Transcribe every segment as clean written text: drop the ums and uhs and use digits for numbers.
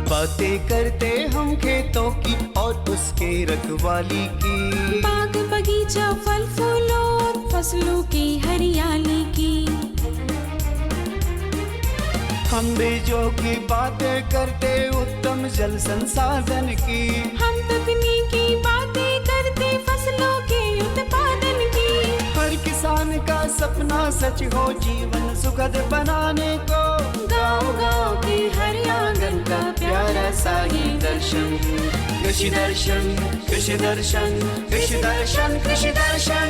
बातें करते हम खेतों की और उसके रखवाली की, बाग बगीचा फल फूलों और फसलों की हरियाली की। हम बीजों की बातें करते उत्तम जल संसाधन की, हम तकनीकी बातें करते फसलों के उत्पादन की। हर किसान का सपना सच हो जीवन सुखद बनाने को, गाँव-गाँव के हर आंगन का प्यारा सा ये दर्शन। कृषि दर्शन, कृषि दर्शन, कृषि दर्शन, कृषि दर्शन,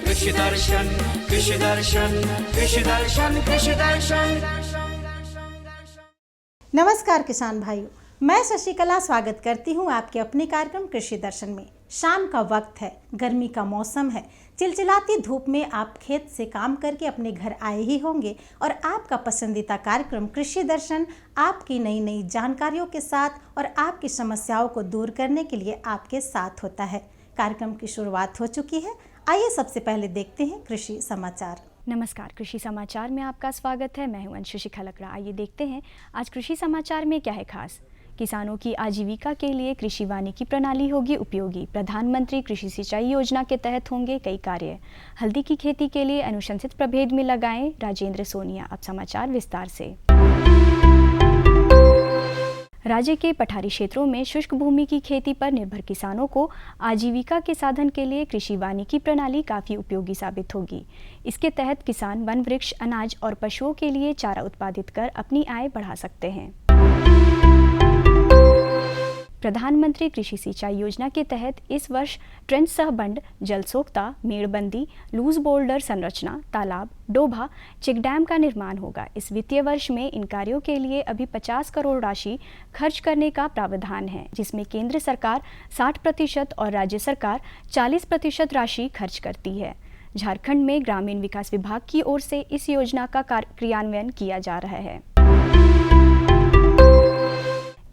कृषि दर्शन, कृषि दर्शन, कृषि दर्शन, कृषि दर्शन। नमस्कार किसान भाइयों, मैं शशिकला स्वागत करती हूं आपके अपने कार्यक्रम कृषि दर्शन में। शाम का वक्त है, गर्मी का मौसम है, चिलचिलाती धूप में आप खेत से काम करके अपने घर आए ही होंगे और आपका पसंदीदा कार्यक्रम कृषि दर्शन आपकी नई नई जानकारियों के साथ और आपकी समस्याओं को दूर करने के लिए आपके साथ होता है। कार्यक्रम की शुरुआत हो चुकी है। आइए सबसे पहले देखते हैं कृषि समाचार। नमस्कार, कृषि समाचार में आपका स्वागत है। मैं हूं अंशुषी खलकड़ा। आइए देखते हैं आज कृषि समाचार में क्या है खास। किसानों की आजीविका के लिए कृषि वानिकी प्रणाली होगी उपयोगी। प्रधानमंत्री कृषि सिंचाई योजना के तहत होंगे कई कार्य। हल्दी की खेती के लिए अनुशंसित प्रभेद में लगाएं राजेंद्र सोनिया। अब समाचार विस्तार से। राज्य के पठारी क्षेत्रों में शुष्क भूमि की खेती पर निर्भर किसानों को आजीविका के साधन के लिए कृषि वानिकी प्रणाली काफ़ी उपयोगी साबित होगी। इसके तहत किसान वन वृक्ष, अनाज और पशुओं के लिए चारा उत्पादित कर अपनी आय बढ़ा सकते हैं। प्रधानमंत्री कृषि सिंचाई योजना के तहत इस वर्ष ट्रेंच सह बंड, जल सोख्ता, मेड़बंदी, लूज बोल्डर संरचना, तालाब, डोभा, चेक डैम का निर्माण होगा। इस वित्तीय वर्ष में इन कार्यों के लिए अभी 50 करोड़ राशि खर्च करने का प्रावधान है, जिसमें केंद्र सरकार 60% और राज्य सरकार 40% राशि खर्च करती है। झारखंड में ग्रामीण विकास विभाग की ओर से इस योजना का क्रियान्वयन किया जा रहा है।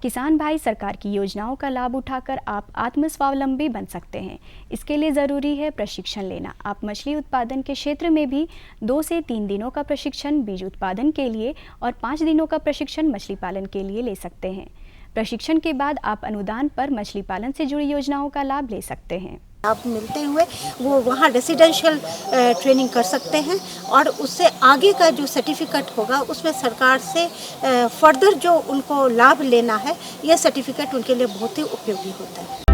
किसान भाई, सरकार की योजनाओं का लाभ उठाकर आप आत्मस्वावलंबी बन सकते हैं। इसके लिए ज़रूरी है प्रशिक्षण लेना। आप मछली उत्पादन के क्षेत्र में भी 2 से 3 दिनों का प्रशिक्षण बीज उत्पादन के लिए और 5 दिनों का प्रशिक्षण मछली पालन के लिए ले सकते हैं। प्रशिक्षण के बाद आप अनुदान पर मछली पालन से जुड़ी योजनाओं का लाभ ले सकते हैं। आप मिलते हुए वो वहाँ रेसिडेंशियल ट्रेनिंग कर सकते हैं और उससे आगे का जो सर्टिफिकेट होगा उसमें सरकार से फर्दर जो उनको लाभ लेना है, यह सर्टिफिकेट उनके लिए बहुत ही उपयोगी होता है।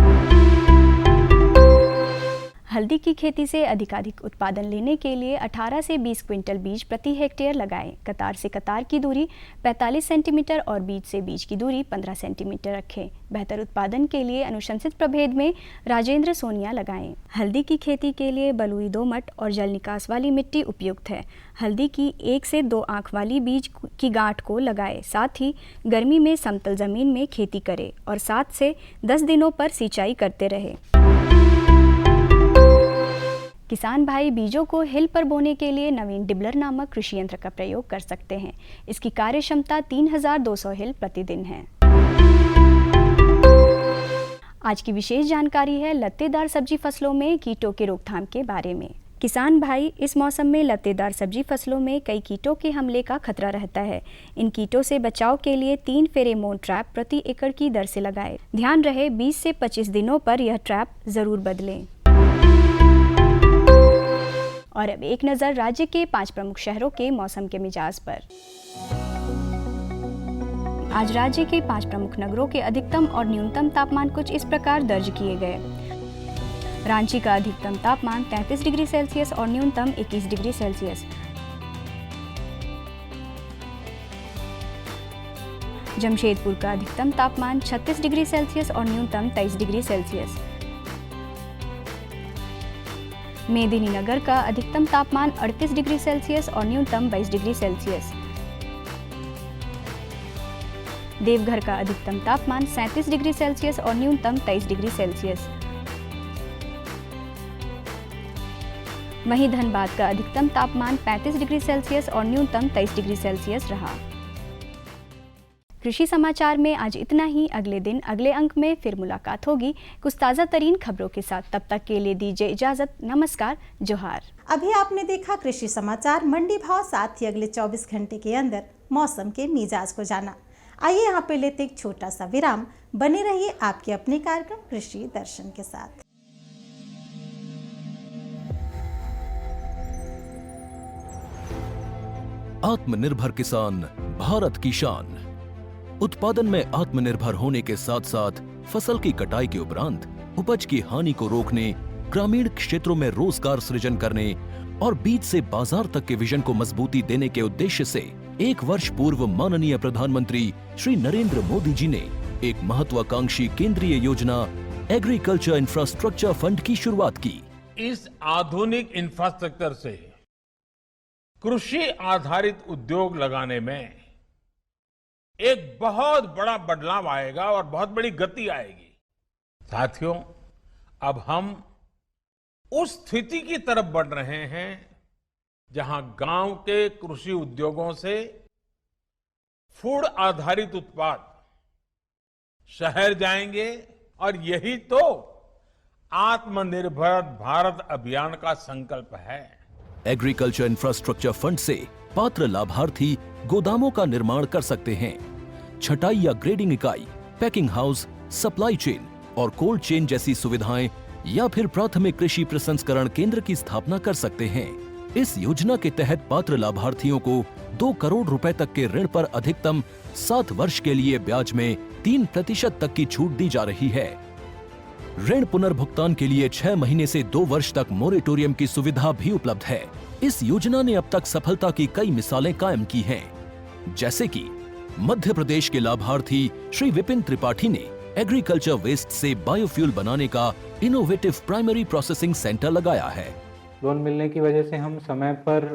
हल्दी की खेती से अधिकाधिक उत्पादन लेने के लिए 18 से 20 क्विंटल बीज प्रति हेक्टेयर लगाएं। कतार से कतार की दूरी 45 सेंटीमीटर और बीज से बीज की दूरी 15 सेंटीमीटर रखें। बेहतर उत्पादन के लिए अनुशंसित प्रभेद में राजेंद्र सोनिया लगाएं। हल्दी की खेती के लिए बलुई दोमट और जल निकास वाली मिट्टी उपयुक्त है। हल्दी की 1 से 2 आंख वाली बीज की गांठ को लगाएं। साथ ही गर्मी में समतल जमीन में खेती करें और 7 से 10 दिनों पर सिंचाई करते रहें। किसान भाई बीजों को हिल पर बोने के लिए नवीन डिबलर नामक कृषि यंत्र का प्रयोग कर सकते हैं। इसकी कार्य क्षमता 3200 हिल प्रतिदिन है। आज की विशेष जानकारी है लत्तेदार सब्जी फसलों में कीटों के रोकथाम के बारे में। किसान भाई, इस मौसम में लत्तेदार सब्जी फसलों में कई कीटों के हमले का खतरा रहता है। इन कीटों से बचाव के लिए 3 फेरोमोन ट्रैप प्रति एकड़ की दर से लगाएं। ध्यान रहे 20 से 25 दिनों पर यह ट्रैप जरूर बदलें। और अब एक नज़र राज्य के 5 प्रमुख शहरों के मौसम के मिजाज पर। आज राज्य के 5 प्रमुख नगरों के अधिकतम और न्यूनतम तापमान कुछ इस प्रकार दर्ज किए गए। रांची का अधिकतम तापमान 33 डिग्री सेल्सियस और न्यूनतम 21 डिग्री सेल्सियस। जमशेदपुर का अधिकतम तापमान 36 डिग्री सेल्सियस और न्यूनतम 23 डिग्री सेल्सियस। मेदिनीनगर का अधिकतम तापमान 38 डिग्री सेल्सियस और न्यूनतम 22 डिग्री सेल्सियस। देवघर का अधिकतम तापमान 37 डिग्री सेल्सियस और न्यूनतम 23 डिग्री सेल्सियस। वहीं धनबाद का अधिकतम तापमान 35 डिग्री सेल्सियस और न्यूनतम 23 डिग्री सेल्सियस रहा। कृषि समाचार में आज इतना ही। अगले दिन अगले अंक में फिर मुलाकात होगी कुछ ताज़ा तरीन खबरों के साथ। तब तक के लिए दीजिए इजाज़त। नमस्कार, जोहार। अभी आपने देखा कृषि समाचार मंडी भाव, साथ ही अगले 24 घंटे के अंदर मौसम के मिजाज को जाना। आइए यहाँ पे लेते एक छोटा सा विराम। बने रहिए आपके अपने कार्यक्रम कृषि दर्शन के साथ। आत्मनिर्भर किसान भारत की शान। उत्पादन में आत्मनिर्भर होने के साथ साथ फसल की कटाई के उपरांत उपज की हानि को रोकने, ग्रामीण क्षेत्रों में रोजगार सृजन करने और बीज से बाजार तक के विजन को मजबूती देने के उद्देश्य से 1 वर्ष पूर्व माननीय प्रधानमंत्री श्री नरेंद्र मोदी जी ने एक महत्वाकांक्षी केंद्रीय योजना एग्रीकल्चर इंफ्रास्ट्रक्चर फंड की शुरुआत की। इस आधुनिक इंफ्रास्ट्रक्चर से कृषि आधारित उद्योग लगाने में एक बहुत बड़ा बदलाव आएगा और बहुत बड़ी गति आएगी। साथियों, अब हम उस स्थिति की तरफ बढ़ रहे हैं जहां गांव के कृषि उद्योगों से फूड आधारित उत्पाद शहर जाएंगे और यही तो आत्मनिर्भर भारत अभियान का संकल्प है। एग्रीकल्चर इंफ्रास्ट्रक्चर फंड से पात्र लाभार्थी गोदामों का निर्माण कर सकते हैं, छटाई या ग्रेडिंग इकाई, पैकिंग हाउस, सप्लाई चेन और कोल्ड चेन जैसी सुविधाएं या फिर प्राथमिक कृषि प्रसंस्करण केंद्र की स्थापना कर सकते हैं। इस योजना के तहत पात्र लाभार्थियों को 2 करोड़ रुपए तक के ऋण पर अधिकतम 7 वर्ष के लिए ब्याज में 3% तक की छूट दी जा रही है। ऋण पुनर्भुगतान के लिए 6 महीने से 2 वर्ष तक मोरेटोरियम की सुविधा भी उपलब्ध है। इस योजना ने अब तक सफलता की कई मिसालें कायम की हैं, जैसे कि मध्य प्रदेश के लाभार्थी श्री विपिन त्रिपाठी ने एग्रीकल्चर वेस्ट से बायोफ्यूल बनाने का इनोवेटिव प्राइमरी प्रोसेसिंग सेंटर लगाया है। लोन मिलने की वजह से हम समय पर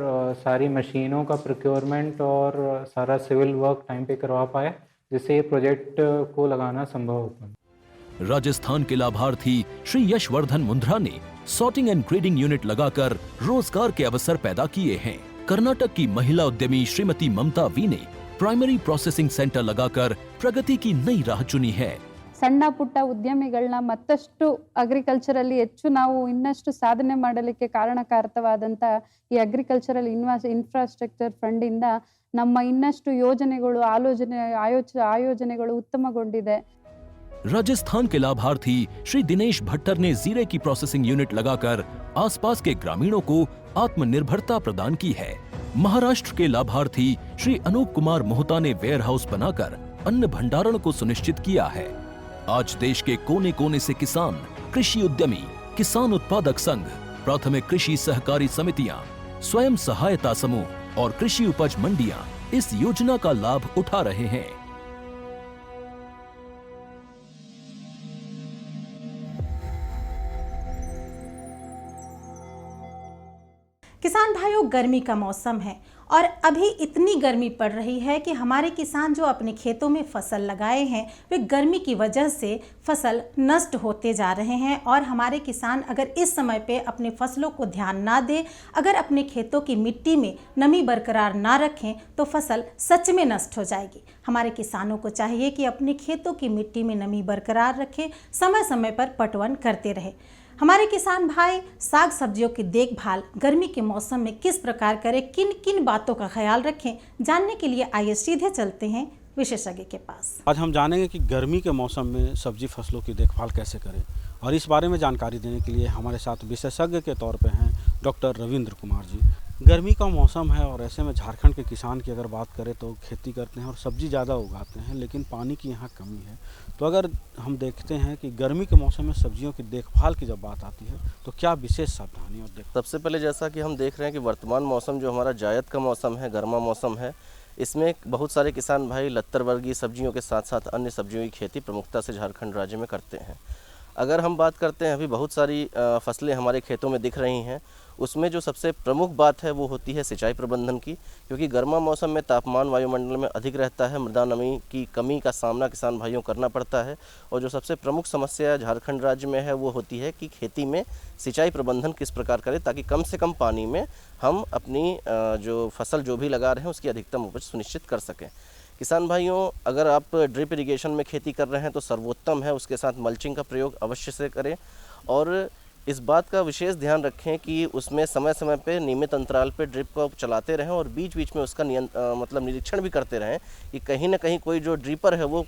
सारी मशीनों का प्रोक्योरमेंट और सारा सिविल वर्क टाइम पे करवा पाए, जिससे ये प्रोजेक्ट को लगाना संभव हो पाया। राजस्थान के लाभार्थी श्री यशवर्धन मुंद्रा ने सॉर्टिंग एंड ग्रेडिंग यूनिट लगाकर रोजगार के अवसर पैदा किए हैं। कर्नाटक की महिला उद्यमी श्रीमती ममता वी ने प्राइमरी प्रोसेसिंग सेंटर लगाकर प्रगति की नई राह चुनी है। ಸಣ್ಣ ಪುಟ್ಟ ಉದ್ಯಮಿಗಳನ್ನ ಮತ್ತಷ್ಟು ಅಗ್ರಿಕಲ್ಚರಲ್ಲಿ ಹೆಚ್ಚು ನಾವು ಇನ್ನಷ್ಟು ಸಾಧನೆ ಮಾಡಲಿಕ್ಕೆ ಕಾರಣಕಾರಕವಾದಂತ ಈ ಅಗ್ರಿಕಲ್ಚರಲ್ ಇನ್ಫ್ರಾಸ್ಟ್ರಕ್ಚರ್ ಫಂಡ್ ಇಂದ ನಮ್ಮ ಇನ್ನಷ್ಟು ಯೋಜನೆಗಳು ಆಯೋಜನೆಗಳು ಉತ್ತಮಗೊಂಡಿದೆ। राजस्थान के लाभार्थी श्री दिनेश भट्टर ने जीरे की प्रोसेसिंग यूनिट लगाकर आसपास के ग्रामीणों को आत्मनिर्भरता प्रदान की है। महाराष्ट्र के लाभार्थी श्री अनूप कुमार मोहता ने वेयर हाउस बनाकर अन्न भंडारण को सुनिश्चित किया है। आज देश के कोने कोने से किसान, कृषि उद्यमी, किसान उत्पादक संघ, प्राथमिक कृषि सहकारी समितियां, स्वयं सहायता समूह और कृषि उपज मंडियां इस योजना का लाभ उठा रहे हैं। किसान भाइयों, गर्मी का मौसम है और अभी इतनी गर्मी पड़ रही है कि हमारे किसान जो अपने खेतों में फसल लगाए हैं वे गर्मी की वजह से फसल नष्ट होते जा रहे हैं। और हमारे किसान अगर इस समय पे अपने फसलों को ध्यान ना दें, अगर अपने खेतों की मिट्टी में नमी बरकरार ना रखें तो फसल सच में नष्ट हो जाएगी। हमारे किसानों को चाहिए कि अपने खेतों की मिट्टी में नमी बरकरार रखें, समय समय पर पटवन करते रहें। हमारे किसान भाई साग सब्जियों की देखभाल गर्मी के मौसम में किस प्रकार करें, किन किन बातों का ख्याल रखें, जानने के लिए आइए सीधे चलते हैं विशेषज्ञ के पास। आज हम जानेंगे कि गर्मी के मौसम में सब्जी फसलों की देखभाल कैसे करें, और इस बारे में जानकारी देने के लिए हमारे साथ विशेषज्ञ के तौर पे हैं डॉक्टर रविंद्र कुमार जी। गर्मी का मौसम है और ऐसे में झारखंड के किसान की अगर बात करें तो खेती करते हैं और सब्जी ज़्यादा उगाते हैं, लेकिन पानी की यहाँ कमी है। तो अगर हम देखते हैं कि गर्मी के मौसम में सब्जियों की देखभाल की जब बात आती है तो क्या विशेष सावधानी और सबसे पहले जैसा कि हम देख रहे हैं कि वर्तमान मौसम जो हमारा जायद का मौसम है, गर्मा मौसम है, इसमें बहुत सारे किसान भाई लत्तर वर्गीय सब्जियों के साथ साथ अन्य सब्जियों की खेती प्रमुखता से झारखंड राज्य में करते हैं। अगर हम बात करते हैं, अभी बहुत सारी फसलें हमारे खेतों में दिख रही हैं, उसमें जो सबसे प्रमुख बात है वो होती है सिंचाई प्रबंधन की, क्योंकि गर्मा मौसम में तापमान वायुमंडल में अधिक रहता है, मृदा नमी की कमी का सामना किसान भाइयों करना पड़ता है। और जो सबसे प्रमुख समस्या झारखंड राज्य में है वो होती है कि खेती में सिंचाई प्रबंधन किस प्रकार करें ताकि कम से कम पानी में हम अपनी जो फसल जो भी लगा रहे हैं उसकी अधिकतम उपज सुनिश्चित कर सकें। किसान भाइयों, अगर आप ड्रिप इरिगेशन में खेती कर रहे हैं तो सर्वोत्तम है, उसके साथ मल्चिंग का प्रयोग अवश्य से करें और इस बात का विशेष ध्यान रखें कि उसमें समय समय पे नियमित अंतराल पे ड्रिप को चलाते रहें और बीच बीच में उसका मतलब निरीक्षण भी करते रहें कि कहीं ना कहीं कोई जो ड्रिपर है वो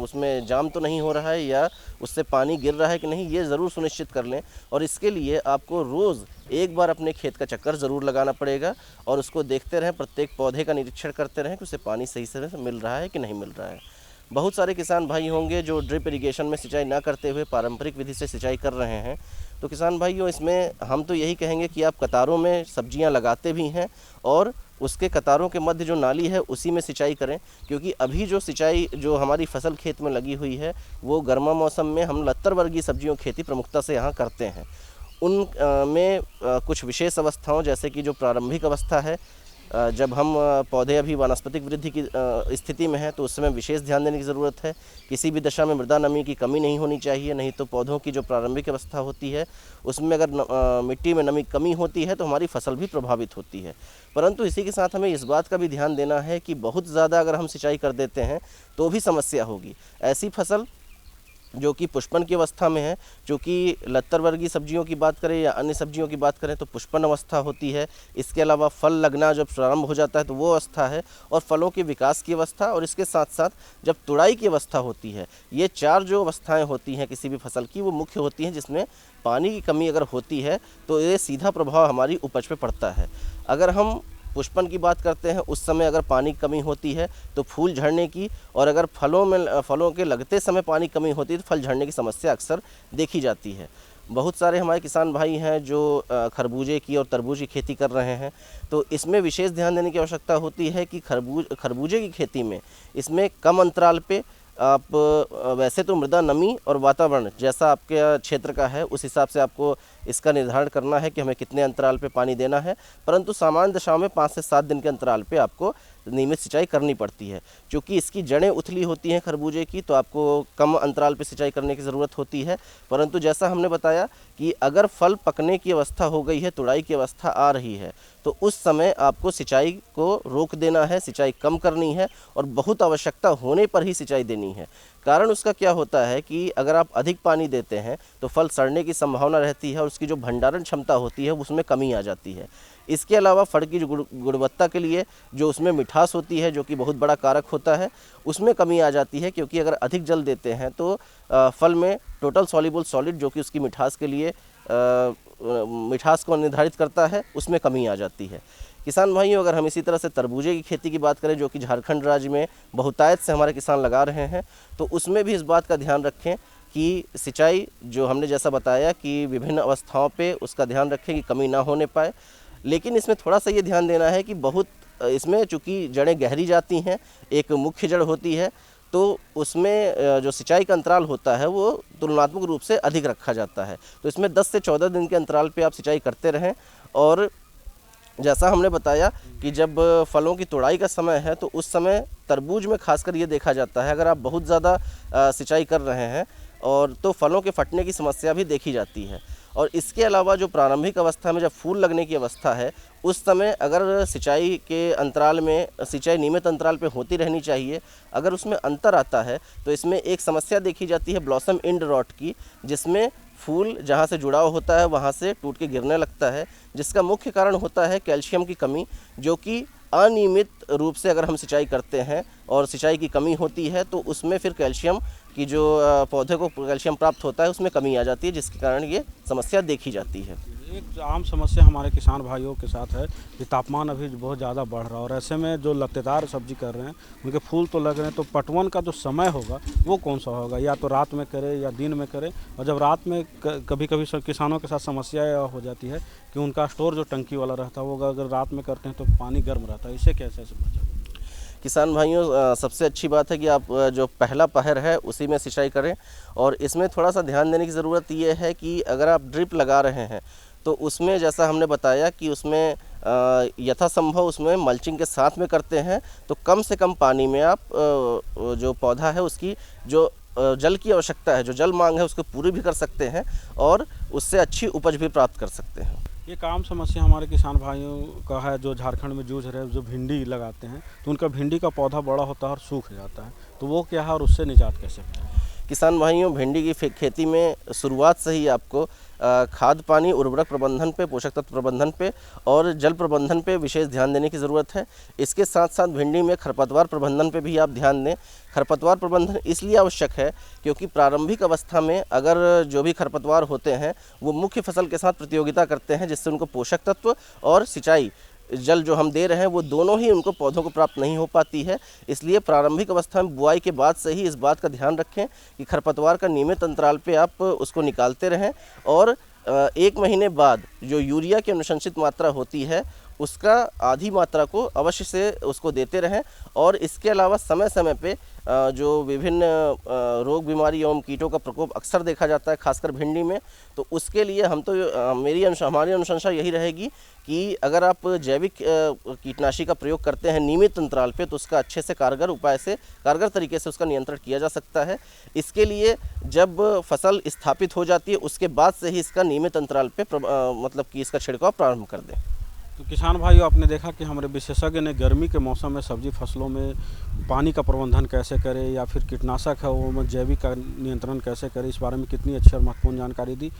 उसमें जाम तो नहीं हो रहा है या उससे पानी गिर रहा है कि नहीं, ये ज़रूर सुनिश्चित कर लें। और इसके लिए आपको रोज़ एक बार अपने खेत का चक्कर ज़रूर लगाना पड़ेगा और उसको देखते रहें, प्रत्येक पौधे का निरीक्षण करते रहें कि उसे पानी सही से मिल रहा है कि नहीं मिल रहा है। बहुत सारे किसान भाई होंगे जो ड्रिप इरिगेशन में सिंचाई ना करते हुए पारंपरिक विधि से सिंचाई कर रहे हैं, तो किसान भाइयों इसमें हम तो यही कहेंगे कि आप कतारों में सब्जियां लगाते भी हैं और उसके कतारों के मध्य जो नाली है उसी में सिंचाई करें, क्योंकि अभी जो सिंचाई जो हमारी फसल खेत में लगी हुई है वो गर्मा मौसम में हम लत्तर वर्गीय सब्जियों की खेती प्रमुखता से यहाँ करते हैं। उन में कुछ विशेष अवस्थाओं जैसे कि जो प्रारंभिक अवस्था है, जब हम पौधे अभी वानस्पतिक वृद्धि की स्थिति में हैं तो उस समय विशेष ध्यान देने की ज़रूरत है। किसी भी दशा में मृदा नमी की कमी नहीं होनी चाहिए, नहीं तो पौधों की जो प्रारंभिक अवस्था होती है उसमें अगर मिट्टी में नमी कमी होती है तो हमारी फसल भी प्रभावित होती है। परंतु इसी के साथ हमें इस बात का भी ध्यान देना है कि बहुत ज़्यादा अगर हम सिंचाई कर देते हैं तो भी समस्या होगी। ऐसी फसल जो कि पुष्पन की अवस्था में है, चूँकि लत्तर वर्गीय सब्जियों की बात करें या अन्य सब्जियों की बात करें तो पुष्पन अवस्था होती है। इसके अलावा फल लगना जब प्रारंभ हो जाता है तो वो अवस्था है, और फलों के विकास की अवस्था, और इसके साथ साथ जब तुड़ाई की अवस्था होती है। ये चार जो अवस्थाएं होती हैं किसी भी फसल की वो मुख्य होती हैं, जिसमें पानी की कमी अगर होती है तो ये सीधा प्रभाव हमारी उपज पर पड़ता है। अगर हम पुष्पन की बात करते हैं उस समय अगर पानी की कमी होती है तो फूल झड़ने की, और अगर फलों के लगते समय पानी की कमी होती है तो फल झड़ने की समस्या अक्सर देखी जाती है। बहुत सारे हमारे किसान भाई हैं जो खरबूजे की और तरबूज की खेती कर रहे हैं, तो इसमें विशेष ध्यान देने की आवश्यकता होती है कि खरबूजे की खेती में इसमें कम अंतराल पे आप वैसे तो मृदा नमी और वातावरण जैसा आपके क्षेत्र का है उस हिसाब से आपको इसका निर्धारण करना है कि हमें कितने अंतराल पे पानी देना है, परंतु सामान्य दशाओं में 5 से 7 दिन के अंतराल पे आपको नियमित सिंचाई करनी पड़ती है। क्योंकि इसकी जड़ें उथली होती हैं खरबूजे की, तो आपको कम अंतराल पे सिंचाई करने की ज़रूरत होती है। परंतु जैसा हमने बताया कि अगर फल पकने की अवस्था हो गई है, तुड़ाई की अवस्था आ रही है, तो उस समय आपको सिंचाई को रोक देना है, सिंचाई कम करनी है और बहुत आवश्यकता होने पर ही सिंचाई देनी है। कारण उसका क्या होता है कि अगर आप अधिक पानी देते हैं तो फल सड़ने की संभावना रहती है और उसकी जो भंडारण क्षमता होती है उसमें कमी आ जाती है। इसके अलावा फल की जो गुणवत्ता के लिए जो उसमें मिठास होती है, जो कि बहुत बड़ा कारक होता है, उसमें कमी आ जाती है, क्योंकि अगर अधिक जल देते हैं तो फल में टोटल सॉल्युबल सॉलिड जो कि उसकी मिठास के लिए मिठास को निर्धारित करता है उसमें कमी आ जाती है। किसान भाइयों, अगर हम इसी तरह से तरबूजे की खेती की बात करें जो कि झारखंड राज्य में बहुतायत से हमारे किसान लगा रहे हैं, तो उसमें भी इस बात का ध्यान रखें कि सिंचाई जो हमने जैसा बताया कि विभिन्न अवस्थाओं पे उसका ध्यान रखें कि कमी ना होने पाए। लेकिन इसमें थोड़ा सा ये ध्यान देना है कि बहुत इसमें चूँकि जड़ें गहरी जाती हैं, एक मुख्य जड़ होती है, तो उसमें जो सिंचाई का अंतराल होता है वो तुलनात्मक रूप से अधिक रखा जाता है। तो इसमें 10 से 14 दिन के अंतराल पे आप सिंचाई करते रहें। और जैसा हमने बताया कि जब फलों की तुड़ाई का समय है तो उस समय तरबूज में खासकर ये देखा जाता है, अगर आप बहुत ज़्यादा सिंचाई कर रहे हैं और तो फलों के फटने की समस्या भी देखी जाती है। और इसके अलावा जो प्रारंभिक अवस्था में जब फूल लगने की अवस्था है उस समय अगर सिंचाई के अंतराल में सिंचाई नियमित अंतराल पे होती रहनी चाहिए। अगर उसमें अंतर आता है तो इसमें एक समस्या देखी जाती है ब्लॉसम एंड रॉट की, जिसमें फूल जहाँ से जुड़ाव होता है वहाँ से टूट के गिरने लगता है, जिसका मुख्य कारण होता है कैल्शियम की कमी, जो कि अनियमित रूप से अगर हम सिंचाई करते हैं और सिंचाई की कमी होती है तो उसमें फिर कैल्शियम की जो पौधे को कैल्शियम प्राप्त होता है उसमें कमी आ जाती है, जिसके कारण ये समस्या देखी जाती है। एक आम समस्या हमारे किसान भाइयों के साथ है कि तापमान अभी बहुत ज़्यादा बढ़ रहा है और ऐसे में जो लत्तेदार सब्जी कर रहे हैं उनके फूल तो लग रहे हैं, तो पटवन का जो समय होगा वो कौन सा होगा, या तो रात में करें या दिन में करें। और जब रात में कभी कभी किसानों के साथ समस्या हो जाती है कि उनका स्टोर जो टंकी वाला रहता है वो अगर रात में करते हैं तो पानी गर्म रहता है, इससे कैसे बचा? किसान भाइयों, सबसे अच्छी बात है कि आप जो पहला पहर है उसी में सिंचाई करें। और इसमें थोड़ा सा ध्यान देने की ज़रूरत ये है कि अगर आप ड्रिप लगा रहे हैं तो उसमें जैसा हमने बताया कि उसमें यथासंभव उसमें मल्चिंग के साथ में करते हैं, तो कम से कम पानी में आप जो पौधा है उसकी जो जल की आवश्यकता है, जो जल मांग है उसको पूरी भी कर सकते हैं और उससे अच्छी उपज भी प्राप्त कर सकते हैं। ये काम समस्या हमारे किसान भाइयों का है जो झारखंड में जूझ रहे हैं, जो भिंडी लगाते हैं तो उनका भिंडी का पौधा बड़ा होता है और सूख जाता है, तो वो क्या है और उससे निजात कैसे पाएं? किसान भाइयों, भिंडी की खेती में शुरुआत से ही आपको खाद पानी उर्वरक प्रबंधन पे, पोषक तत्व प्रबंधन पे और जल प्रबंधन पे विशेष ध्यान देने की ज़रूरत है। इसके साथ साथ भिंडी में खरपतवार प्रबंधन पे भी आप ध्यान दें। खरपतवार प्रबंधन इसलिए आवश्यक है क्योंकि प्रारंभिक अवस्था में अगर जो भी खरपतवार होते हैं वो मुख्य फसल के साथ प्रतियोगिता करते हैं, जिससे उनको पोषक तत्व और सिंचाई जल जो हम दे रहे हैं वो दोनों ही उनको पौधों को प्राप्त नहीं हो पाती है। इसलिए प्रारंभिक अवस्था में बुआई के बाद से ही इस बात का ध्यान रखें कि खरपतवार का नियमित अंतराल पे आप उसको निकालते रहें और 1 महीने बाद जो यूरिया की अनुशंसित मात्रा होती है उसका आधी मात्रा को अवश्य से उसको देते रहें। और इसके अलावा समय समय पे जो विभिन्न रोग बीमारी एवं कीटों का प्रकोप अक्सर देखा जाता है खासकर भिंडी में, तो उसके लिए हमारी अनुशंसा यही रहेगी कि अगर आप जैविक कीटनाशी का प्रयोग करते हैं नियमित अंतराल पे तो उसका अच्छे से कारगर तरीके से उसका नियंत्रण किया जा सकता है। इसके लिए जब फसल स्थापित हो जाती है उसके बाद से ही इसका नियमित अंतराल पे मतलब कि इसका छिड़काव प्रारंभ कर दें। तो किसान भाइयों, आपने देखा कि हमारे विशेषज्ञ ने गर्मी के मौसम में सब्जी फसलों में पानी का प्रबंधन कैसे करें या फिर कीटनाशक है वो जैविक का नियंत्रण कैसे करें, इस बारे में कितनी अच्छी और महत्वपूर्ण जानकारी दी।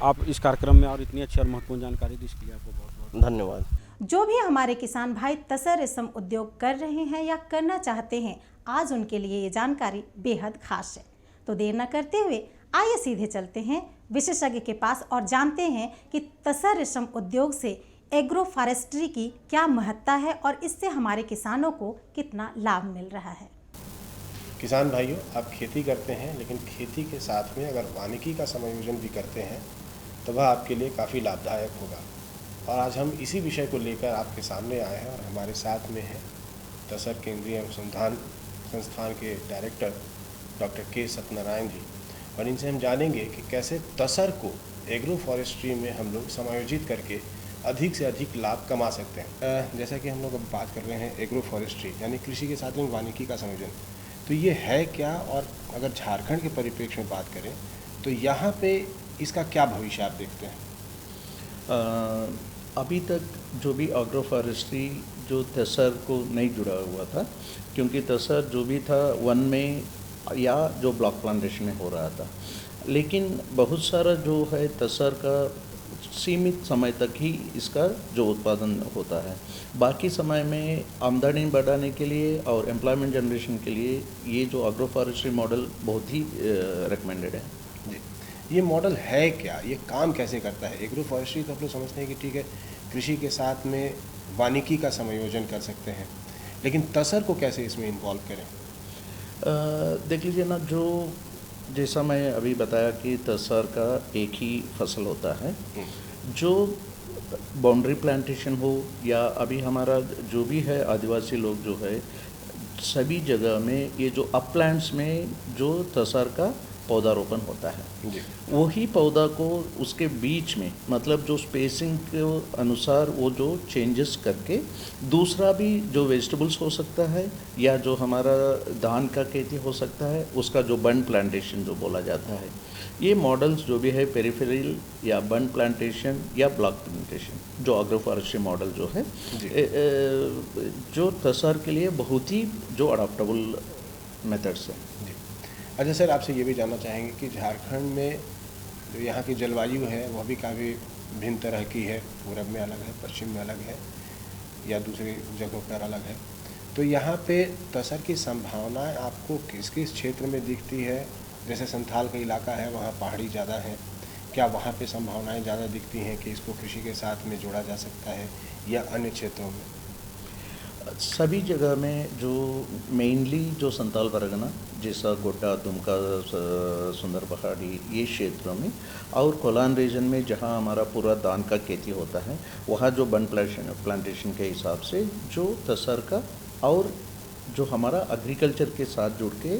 आप इस कार्यक्रम में और इतनी अच्छी और महत्वपूर्ण जानकारी दी, इसके लिए आपको बहुत बहुत धन्यवाद। जो भी हमारे किसान भाई तसर रेशम उद्योग कर रहे हैं या करना चाहते हैं, आज उनके लिए ये जानकारी बेहद खास है। तो देर न करते हुए आइए सीधे चलते हैं विशेषज्ञ के पास और जानते हैं कि तसर रेशम उद्योग से एग्रो फॉरेस्ट्री की क्या महत्ता है और इससे हमारे किसानों को कितना लाभ मिल रहा है। किसान भाइयों, आप खेती करते हैं लेकिन खेती के साथ में अगर वानिकी का समायोजन भी करते हैं तो वह आपके लिए काफ़ी लाभदायक होगा। और आज हम इसी विषय को लेकर आपके सामने आए हैं और हमारे साथ में है तसर केंद्रीय अनुसंधान संस्थान के डायरेक्टर डॉक्टर के सत्यनारायण जी, और इनसे हम जानेंगे कि कैसे तसर को एग्रो फॉरेस्ट्री में हम लोग समायोजित करके अधिक से अधिक लाभ कमा सकते हैं। जैसा कि हम लोग अब बात कर रहे हैं एग्रो फॉरेस्ट्री यानी कृषि के साथ में वानिकी का संयोजन, तो ये है क्या, और अगर झारखंड के परिप्रेक्ष्य में बात करें तो यहाँ पे इसका क्या भविष्य आप देखते हैं? अभी तक जो भी एग्रो फॉरेस्ट्री जो तसर को नहीं जुड़ा हुआ था, क्योंकि तसर जो भी था वन में या जो ब्लॉक प्लांटेशन में हो रहा था, लेकिन बहुत सारा जो है तसर का सीमित समय तक ही इसका जो उत्पादन होता है, बाकी समय में आमदनी बढ़ाने के लिए और एम्प्लॉयमेंट जनरेशन के लिए ये जो एग्रो फॉरेस्ट्री मॉडल बहुत ही रिकमेंडेड है। जी, ये मॉडल है क्या, ये काम कैसे करता है? एग्रो फॉरेस्ट्री तो आप लोग समझते हैं कि ठीक है कृषि के साथ में वानिकी का समायोजन कर सकते हैं, लेकिन तसर को कैसे इसमें इन्वॉल्व करें? देख लीजिए ना, जो जैसा मैं अभी बताया कि तसर का एक ही फसल होता है, जो बाउंड्री प्लांटेशन हो या अभी हमारा जो भी है आदिवासी लोग जो है सभी जगह में ये जो अपलैंड्स में जो तसर का पौधारोपण होता है, वही पौधा को उसके बीच में मतलब जो स्पेसिंग के अनुसार वो जो चेंजेस करके दूसरा भी जो वेजिटेबल्स हो सकता है या जो हमारा धान का खेती हो सकता है उसका जो बंड प्लांटेशन जो बोला जाता है, ये मॉडल्स जो भी है पेरिफेरल या बंड प्लांटेशन या ब्लॉक प्लांटेशन जो एग्रो फॉरेस्ट्री मॉडल जो है जो तसर के लिए बहुत ही जो अडॉप्टेबल मेथड्स हैं। अच्छा सर, आपसे ये भी जानना चाहेंगे कि झारखंड में जो यहाँ की जलवायु है वह भी काफ़ी भिन्न तरह की है, पूरब में अलग है, पश्चिम में अलग है या दूसरी जगहों पर अलग है, तो यहाँ पे तसर की संभावनाएं आपको किस किस क्षेत्र में दिखती है? जैसे संथाल का इलाका है, वहाँ पहाड़ी ज़्यादा है, क्या वहाँ पे संभावनाएं ज़्यादा दिखती हैं कि इसको कृषि के साथ में जोड़ा जा सकता है या अन्य क्षेत्रों में? सभी जगह में जो मेनली जो संताल परगना जैसा गोड्डा, दुमका, सुंदर पहाड़ी ये क्षेत्रों में और कोलान रीजन में जहाँ हमारा पूरा धान का खेती होता है वहाँ जो बंड प्लांटेशन के हिसाब से जो तसर का और जो हमारा एग्रीकल्चर के साथ जुड़ के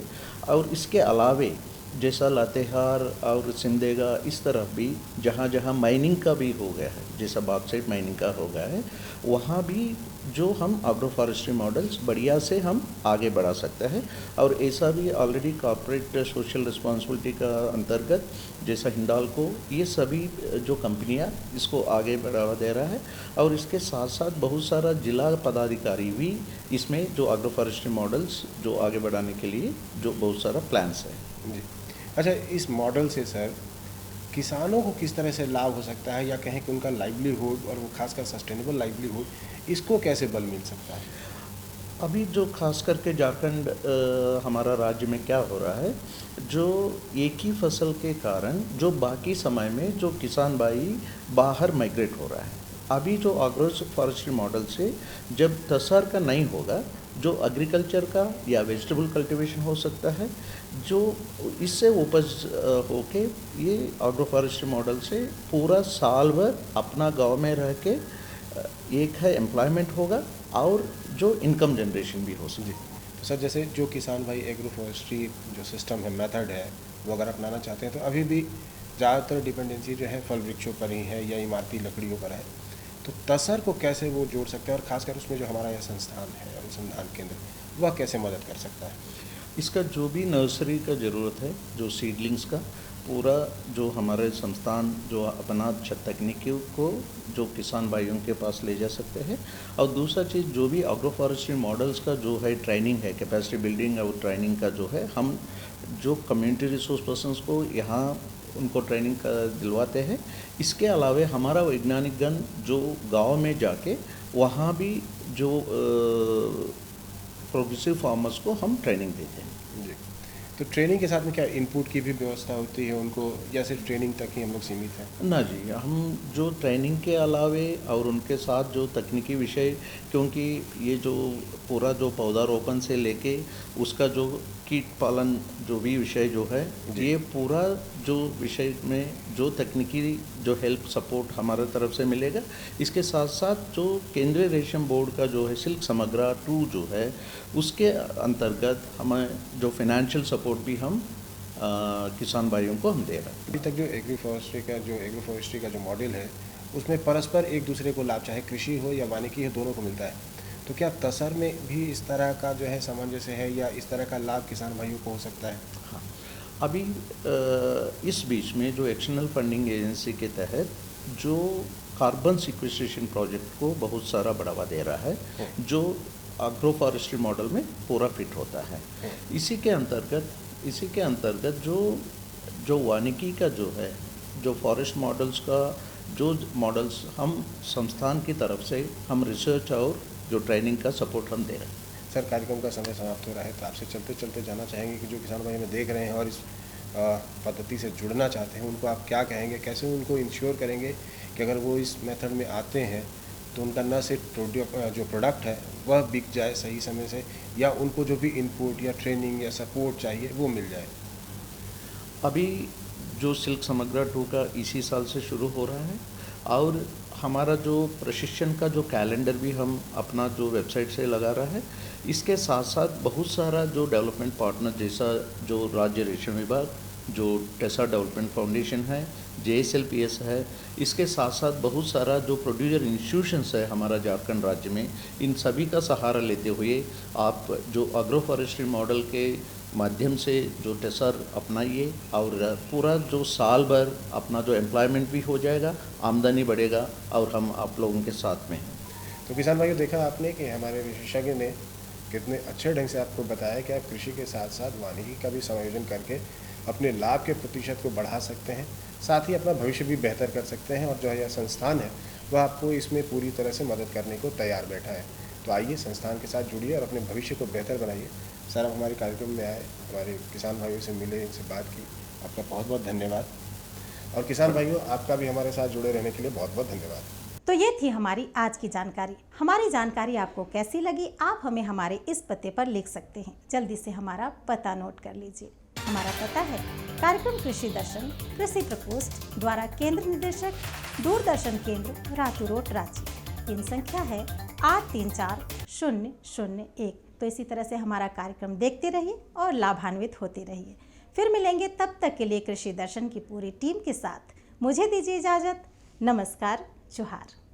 और इसके अलावे जैसा लातेहार और सिंदेगा इस तरफ भी जहाँ जहाँ माइनिंग का भी हो गया है, जैसा बॉक्साइट माइनिंग का हो गया है, वहाँ भी जो हम एग्रो फॉरेस्ट्री मॉडल्स बढ़िया से हम आगे बढ़ा सकते हैं। और ऐसा भी ऑलरेडी कॉर्पोरेट सोशल रिस्पॉन्सिबिलिटी का अंतर्गत जैसा हिंडाल्को, ये सभी जो कंपनियां इसको आगे बढ़ावा दे रहा है। और इसके साथ साथ बहुत सारा जिला पदाधिकारी भी इसमें जो एग्रो फॉरेस्ट्री मॉडल्स जो आगे बढ़ाने के लिए जो बहुत सारा प्लान्स है। जी, अच्छा, इस मॉडल से सर किसानों को किस तरह से लाभ हो सकता है, या कहें कि उनका लाइवलीहुड और वो खासकर सस्टेनेबल लाइवलीहुड, इसको कैसे बल मिल सकता है? अभी जो खास करके झारखंड हमारा राज्य में क्या हो रहा है, जो एक ही फसल के कारण जो बाकी समय में जो किसान भाई बाहर माइग्रेट हो रहा है, अभी जो एग्रो फॉरेस्ट्री मॉडल से जब तसर का नहीं होगा, जो एग्रीकल्चर का या वेजिटेबल कल्टीवेशन हो सकता है, जो इससे उपज होके ये एग्रो फॉरेस्ट्री मॉडल से पूरा साल भर अपना गांव में रह के एक है एम्प्लॉयमेंट होगा और जो इनकम जनरेशन भी हो सके। तो सर, जैसे जो किसान भाई एग्रो फॉरेस्ट्री जो सिस्टम है, मेथड है, वो अगर अपनाना चाहते हैं तो अभी भी ज़्यादातर डिपेंडेंसी जो है फल वृक्षों पर ही है या इमारती लकड़ियों पर है, तो तसर को कैसे वो जोड़ सकते हैं, और ख़ासकर उसमें जो हमारा यह संस्थान है अनुसंधान केंद्र, वह कैसे मदद कर सकता है? इसका जो भी नर्सरी का ज़रूरत है, जो सीडलिंग्स का पूरा जो हमारे संस्थान जो अपना तकनीकियों को जो किसान भाइयों के पास ले जा सकते हैं। और दूसरा चीज़ जो भी एग्रो फॉरेस्ट्री मॉडल्स का जो है ट्रेनिंग है, कैपेसिटी बिल्डिंग और ट्रेनिंग का जो है, हम जो कम्युनिटी रिसोर्स पर्सन्स को यहाँ उनको ट्रेनिंग दिलवाते हैं। इसके अलावा हमारा वैज्ञानिक गण जो गांव में जाके वहाँ भी जो प्रोग्रेसिव फार्मर्स को हम ट्रेनिंग देते हैं। जी, तो ट्रेनिंग के साथ में क्या इनपुट की भी व्यवस्था होती है उनको, या सिर्फ ट्रेनिंग तक ही हम लोग सीमित हैं? ना जी, हम जो ट्रेनिंग के अलावे और उनके साथ जो तकनीकी विषय, क्योंकि ये जो पूरा जो पौधारोपण से लेके उसका जो कीट पालन जो भी विषय जो है, ये पूरा जो विषय में जो तकनीकी जो हेल्प सपोर्ट हमारे तरफ से मिलेगा। इसके साथ साथ जो केंद्रीय रेशम बोर्ड का जो है सिल्क समग्रा 2 जो है, उसके अंतर्गत हमें जो फाइनेंशियल सपोर्ट भी हम किसान भाइयों को हम दे रहे हैं। अभी तक जो एग्रो फॉरेस्ट्री का जो मॉडल है, उसमें परस्पर एक दूसरे को लाभ, चाहे कृषि हो या वानिकी हो, दोनों को मिलता है। तो क्या तसर में भी इस तरह का जो है सामंजस्य है, या इस तरह का लाभ किसान भाइयों को हो सकता है? हाँ, अभी इस बीच में जो एक्सटर्नल फंडिंग एजेंसी के तहत जो कार्बन सिक्वेस्ट्रेशन प्रोजेक्ट को बहुत सारा बढ़ावा दे रहा है, जो एग्रो फॉरेस्ट्री मॉडल में पूरा फिट होता है। इसी के अंतर्गत जो वानिकी का जो है, जो फॉरेस्ट मॉडल्स का जो मॉडल्स हम संस्थान की तरफ से हम रिसर्च और जो ट्रेनिंग का सपोर्ट हम दे रहे हैं। सर, कार्यक्रम का समय समाप्त हो रहा है, तो आपसे चलते चलते जानना चाहेंगे कि जो किसान भाई हमें देख रहे हैं और इस पद्धति से जुड़ना चाहते हैं, उनको आप क्या कहेंगे, कैसे उनको इंश्योर करेंगे कि अगर वो इस मेथड में आते हैं तो उनका न सिर्फ जो प्रोडक्ट है वह बिक जाए सही समय से, या उनको जो भी इनपुट या ट्रेनिंग या सपोर्ट चाहिए वो मिल जाए? अभी जो सिल्क समग्रा 2 का इसी साल से शुरू हो रहा है, और हमारा जो प्रशिक्षण का जो कैलेंडर भी हम अपना जो वेबसाइट से लगा रहा है। इसके साथ साथ बहुत सारा जो डेवलपमेंट पार्टनर, जैसा जो राज्य रेशम विभाग, जो टेसा डेवलपमेंट फाउंडेशन है, JSLPS है, इसके साथ साथ बहुत सारा जो प्रोड्यूसर इंस्टीट्यूशंस है हमारा झारखंड राज्य में, इन सभी का सहारा लेते हुए आप जो एग्रो फॉरेस्ट्री मॉडल के माध्यम से जो टेसर अपनाइए, और पूरा जो साल भर अपना जो एम्प्लॉयमेंट भी हो जाएगा, आमदनी बढ़ेगा, और हम आप लोगों के साथ में हैं। तो किसान भाइयों, देखा आपने कि हमारे विशेषज्ञ ने कितने अच्छे ढंग से आपको बताया कि आप कृषि के साथ साथ वानिकी का भी संयोजन करके अपने लाभ के प्रतिशत को बढ़ा सकते हैं, साथ ही अपना भविष्य भी बेहतर कर सकते हैं, और जो है यह संस्थान है वह आपको इसमें पूरी तरह से मदद करने को तैयार बैठा है। तो आइए संस्थान के साथ जुड़िए और अपने भविष्य को बेहतर बनाइए। सर, आप हमारे कार्यक्रम में आए, हमारे किसान भाइयों से मिले, इनसे बात की, आपका बहुत बहुत धन्यवाद। और किसान भाइयों, आपका भी हमारे साथ जुड़े रहने के लिए बहुत बहुत धन्यवाद। तो ये थी हमारी आज की जानकारी। हमारी जानकारी आपको कैसी लगी, आप हमें हमारे इस पते पर लिख सकते हैं। जल्दी से हमारा पता नोट कर लीजिए। हमारा पता है कार्यक्रम कृषि दर्शन, कृषि प्रकोष्ठ द्वारा केंद्र निदेशक, दूरदर्शन केंद्र, रातू रोड, रांची। पिन संख्या है 834001। तो इसी तरह से हमारा कार्यक्रम देखते रहिए और लाभान्वित होते रहिए। फिर मिलेंगे, तब तक के लिए कृषि दर्शन की पूरी टीम के साथ मुझे दीजिए इजाजत। नमस्कार, जोहार।